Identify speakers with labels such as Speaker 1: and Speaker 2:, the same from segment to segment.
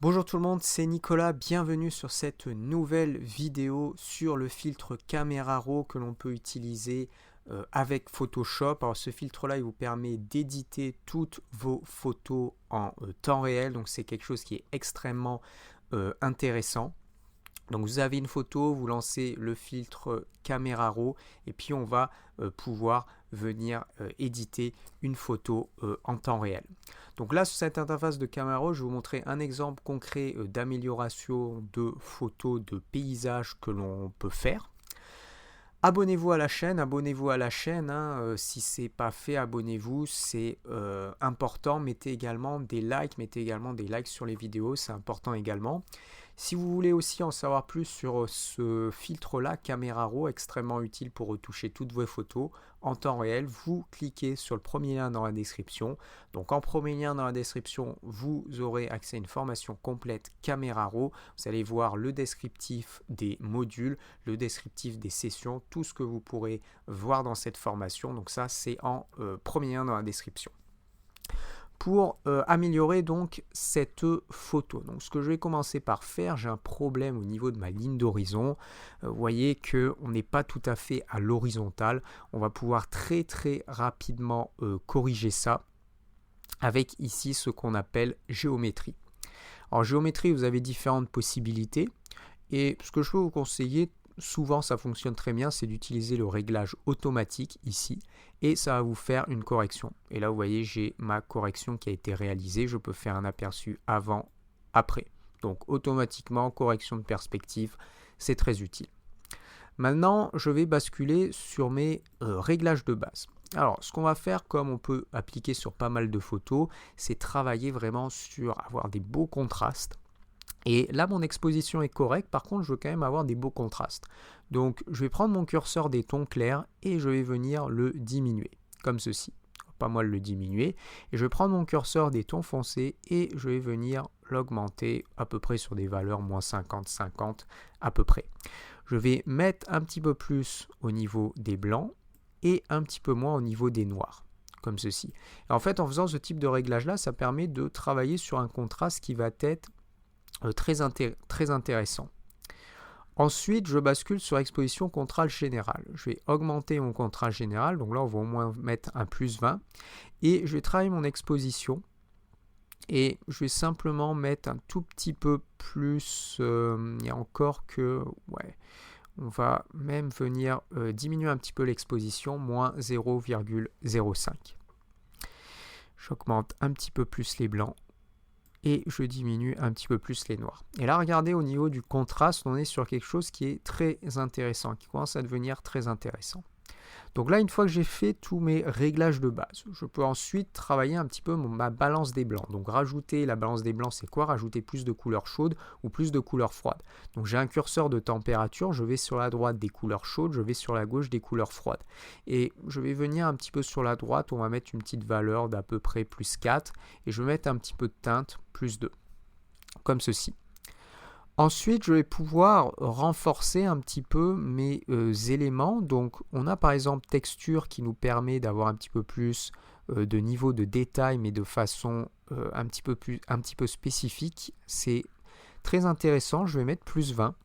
Speaker 1: Bonjour tout le monde, c'est Nicolas, bienvenue sur cette nouvelle vidéo sur le filtre Camera Raw que l'on peut utiliser avec Photoshop. Alors ce filtre-là, il vous permet d'éditer toutes vos photos en temps réel, donc c'est quelque chose qui est extrêmement intéressant. Donc vous avez une photo, vous lancez le filtre Camera Raw et puis on va pouvoir venir éditer une photo en temps réel. Donc là sur cette interface de Camera Raw, je vais vous montrer un exemple concret d'amélioration de photos de paysages que l'on peut faire. Abonnez-vous à la chaîne, si ce n'est pas fait, abonnez-vous, c'est important. Mettez également des likes sur les vidéos, c'est important également. Si vous voulez aussi en savoir plus sur ce filtre-là, Camera Raw, extrêmement utile pour retoucher toutes vos photos en temps réel, vous cliquez sur le premier lien dans la description. Donc en premier lien dans la description, vous aurez accès à une formation complète Camera Raw. Vous allez voir le descriptif des modules, le descriptif des sessions, tout ce que vous pourrez voir dans cette formation. Donc ça, c'est en premier lien dans la description. Pour améliorer donc cette photo. Donc ce que je vais commencer par faire, j'ai un problème au niveau de ma ligne d'horizon. Vous voyez qu'on n'est pas tout à fait à l'horizontale. On va pouvoir très rapidement corriger ça avec ici ce qu'on appelle géométrie. Alors géométrie, vous avez différentes possibilités et ce que je peux vous conseiller, souvent ça fonctionne très bien, c'est d'utiliser le réglage automatique ici et ça va vous faire une correction. Et là vous voyez, j'ai ma correction qui a été réalisée, je peux faire un aperçu avant, après. Donc automatiquement, correction de perspective, c'est très utile. Maintenant, je vais basculer sur mes réglages de base. Alors, ce qu'on va faire, comme on peut appliquer sur pas mal de photos, c'est travailler vraiment sur avoir des beaux contrastes. Et là, mon exposition est correcte. Par contre, je veux quand même avoir des beaux contrastes. Donc, je vais prendre mon curseur des tons clairs et je vais venir le diminuer, comme ceci. Pas moi le diminuer. Et je vais prendre mon curseur des tons foncés et je vais venir l'augmenter à peu près sur des valeurs moins 50, 50 à peu près. Je vais mettre un petit peu plus au niveau des blancs et un petit peu moins au niveau des noirs, comme ceci. Et en fait, en faisant ce type de réglage-là, ça permet de travailler sur un contraste qui va être très intéressant. Ensuite, je bascule sur exposition contraste général. Je vais augmenter mon contraste général, donc là on va au moins mettre un plus 20 et je vais travailler mon exposition et je vais simplement mettre un tout petit peu plus, il y a encore que, ouais, on va même venir diminuer un petit peu l'exposition, moins 0,05. J'augmente un petit peu plus les blancs et je diminue un petit peu plus les noirs. Et là, regardez, au niveau du contraste, on est sur quelque chose qui est très intéressant, qui commence à devenir très intéressant. Donc là, une fois que j'ai fait tous mes réglages de base, je peux ensuite travailler un petit peu ma balance des blancs. Donc rajouter la balance des blancs, c'est quoi? Rajouter plus de couleurs chaudes ou plus de couleurs froides. Donc j'ai un curseur de température, je vais sur la droite des couleurs chaudes, je vais sur la gauche des couleurs froides. Et je vais venir un petit peu sur la droite, on va mettre une petite valeur d'à peu près plus 4 et je vais mettre un petit peu de teinte plus 2, comme ceci. Ensuite, je vais pouvoir renforcer un petit peu mes éléments. Donc, on a par exemple texture qui nous permet d'avoir un petit peu plus de niveau de détail, mais de façon un petit peu spécifique. C'est très intéressant. Je vais mettre plus 20.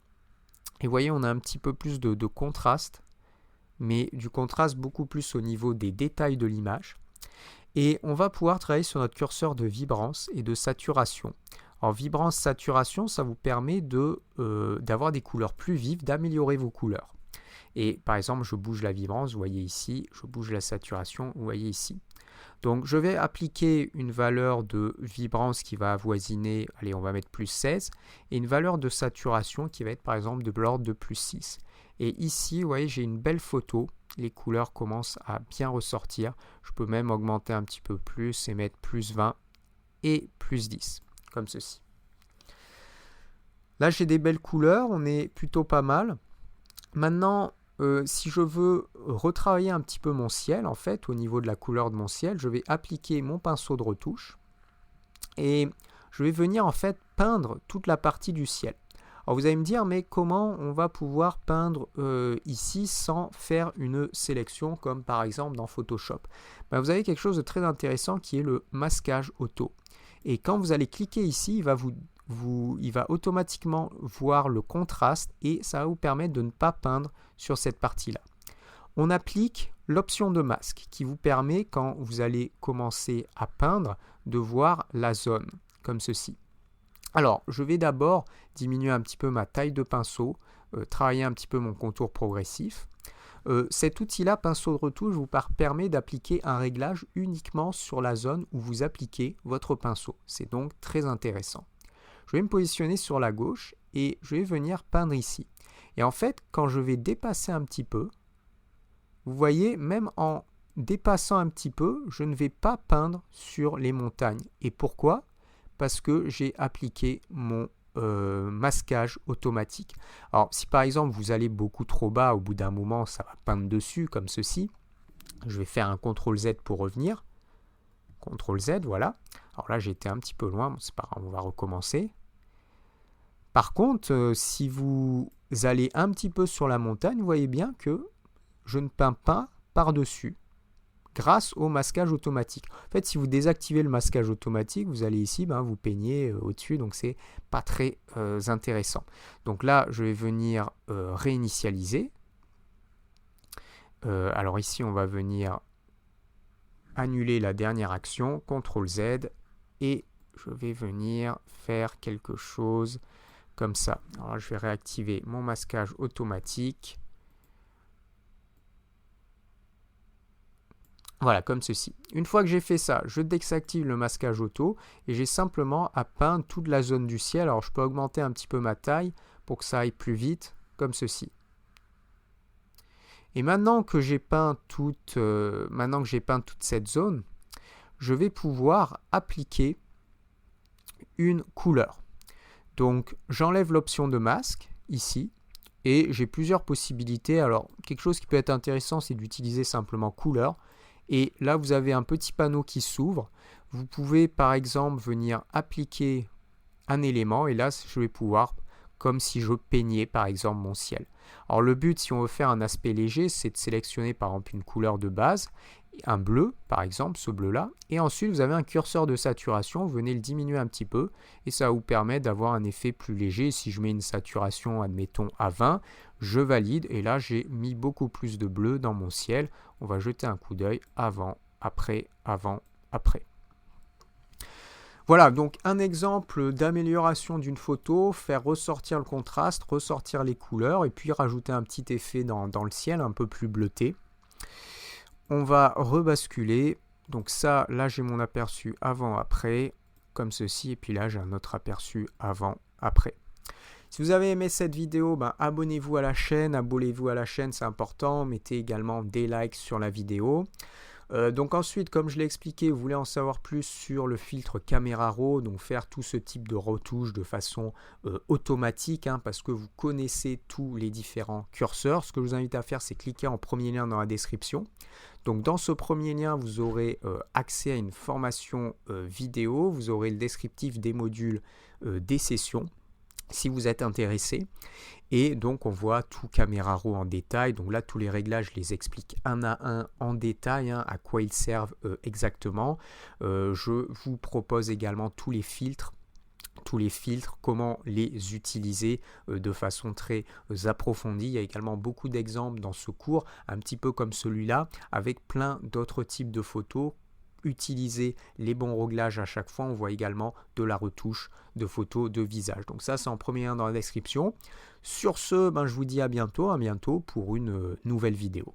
Speaker 1: Et vous voyez, on a un petit peu plus de contraste, mais du contraste beaucoup plus au niveau des détails de l'image. Et on va pouvoir travailler sur notre curseur de vibrance et de saturation. Alors vibrance, saturation, ça vous permet d'avoir des couleurs plus vives, d'améliorer vos couleurs. Et par exemple, je bouge la vibrance, vous voyez ici, je bouge la saturation, vous voyez ici. Donc je vais appliquer une valeur de vibrance qui va avoisiner, allez, on va mettre plus 16, et une valeur de saturation qui va être par exemple de l'ordre de plus 6. Et ici, vous voyez, j'ai une belle photo, les couleurs commencent à bien ressortir. Je peux même augmenter un petit peu plus et mettre plus 20 et plus 10. Comme ceci. Là, j'ai des belles couleurs, on est plutôt pas mal. Maintenant, si je veux retravailler un petit peu mon ciel, en fait, au niveau de la couleur de mon ciel, je vais appliquer mon pinceau de retouche et je vais venir en fait peindre toute la partie du ciel. Alors vous allez me dire, mais comment on va pouvoir peindre ici sans faire une sélection comme par exemple dans Photoshop? Vous avez quelque chose de très intéressant qui est le masquage auto. Et quand vous allez cliquer ici, il va vous il va automatiquement voir le contraste et ça va vous permettre de ne pas peindre sur cette partie-là. On applique l'option de masque qui vous permet, quand vous allez commencer à peindre, de voir la zone, comme ceci. Alors, je vais d'abord diminuer un petit peu ma taille de pinceau, travailler un petit peu mon contour progressif. Cet outil-là, pinceau de retouche, vous permet d'appliquer un réglage uniquement sur la zone où vous appliquez votre pinceau. C'est donc très intéressant. Je vais me positionner sur la gauche et je vais venir peindre ici. Et en fait, quand je vais dépasser un petit peu, vous voyez, même en dépassant un petit peu, je ne vais pas peindre sur les montagnes. Et pourquoi? Parce que j'ai appliqué mon masquage automatique. Alors, si par exemple vous allez beaucoup trop bas, au bout d'un moment, ça va peindre dessus, comme ceci. Je vais faire un CTRL Z pour revenir. CTRL Z, voilà. Alors là, j'ai été un petit peu loin, bon, c'est pas grave, on va recommencer. Par contre, si vous allez un petit peu sur la montagne, vous voyez bien que je ne peins pas par-dessus grâce au masquage automatique. En fait, si vous désactivez le masquage automatique, vous allez ici, vous peignez au-dessus, donc c'est pas très intéressant. Donc là, je vais venir réinitialiser. Alors ici, on va venir annuler la dernière action, CTRL Z, et je vais venir faire quelque chose comme ça. Alors je vais réactiver mon masquage automatique. Voilà, comme ceci. Une fois que j'ai fait ça, je désactive le masquage auto et j'ai simplement à peindre toute la zone du ciel. Alors je peux augmenter un petit peu ma taille pour que ça aille plus vite, comme ceci. Et maintenant que j'ai peint toute cette zone, je vais pouvoir appliquer une couleur. Donc j'enlève l'option de masque ici et j'ai plusieurs possibilités. Alors quelque chose qui peut être intéressant, c'est d'utiliser simplement couleur. Et là, vous avez un petit panneau qui s'ouvre. Vous pouvez, par exemple, venir appliquer un élément. Et là, je vais pouvoir, comme si je peignais, par exemple, mon ciel. Alors, le but, si on veut faire un aspect léger, c'est de sélectionner, par exemple, une couleur de base, un bleu, par exemple, ce bleu-là. Et ensuite, vous avez un curseur de saturation. Vous venez le diminuer un petit peu. Et ça vous permet d'avoir un effet plus léger. Si je mets une saturation, admettons, à 20, je valide. Et là, j'ai mis beaucoup plus de bleu dans mon ciel. On va jeter un coup d'œil avant, après, avant, après. Voilà, donc un exemple d'amélioration d'une photo, faire ressortir le contraste, ressortir les couleurs et puis rajouter un petit effet dans le ciel un peu plus bleuté. On va rebasculer. Donc ça, là j'ai mon aperçu avant-après, comme ceci. Et puis là j'ai un autre aperçu avant-après. Si vous avez aimé cette vidéo, abonnez-vous à la chaîne, c'est important. Mettez également des likes sur la vidéo. Donc ensuite, comme je l'ai expliqué, vous voulez en savoir plus sur le filtre Camera Raw, donc faire tout ce type de retouche de façon automatique, parce que vous connaissez tous les différents curseurs. Ce que je vous invite à faire, c'est cliquer en premier lien dans la description. Donc dans ce premier lien, vous aurez accès à une formation vidéo, vous aurez le descriptif des modules des sessions, si vous êtes intéressé. Et donc on voit tout Camera Raw en détail. Donc là tous les réglages, je les explique un à un en détail, à quoi ils servent exactement. Je vous propose également tous les filtres, comment les utiliser de façon très approfondie. Il y a également beaucoup d'exemples dans ce cours, un petit peu comme celui-là, avec plein d'autres types de photos. Utiliser les bons réglages à chaque fois. On voit également de la retouche de photos de visage. Donc ça, c'est en premier lien dans la description. Sur ce, je vous dis à bientôt pour une nouvelle vidéo.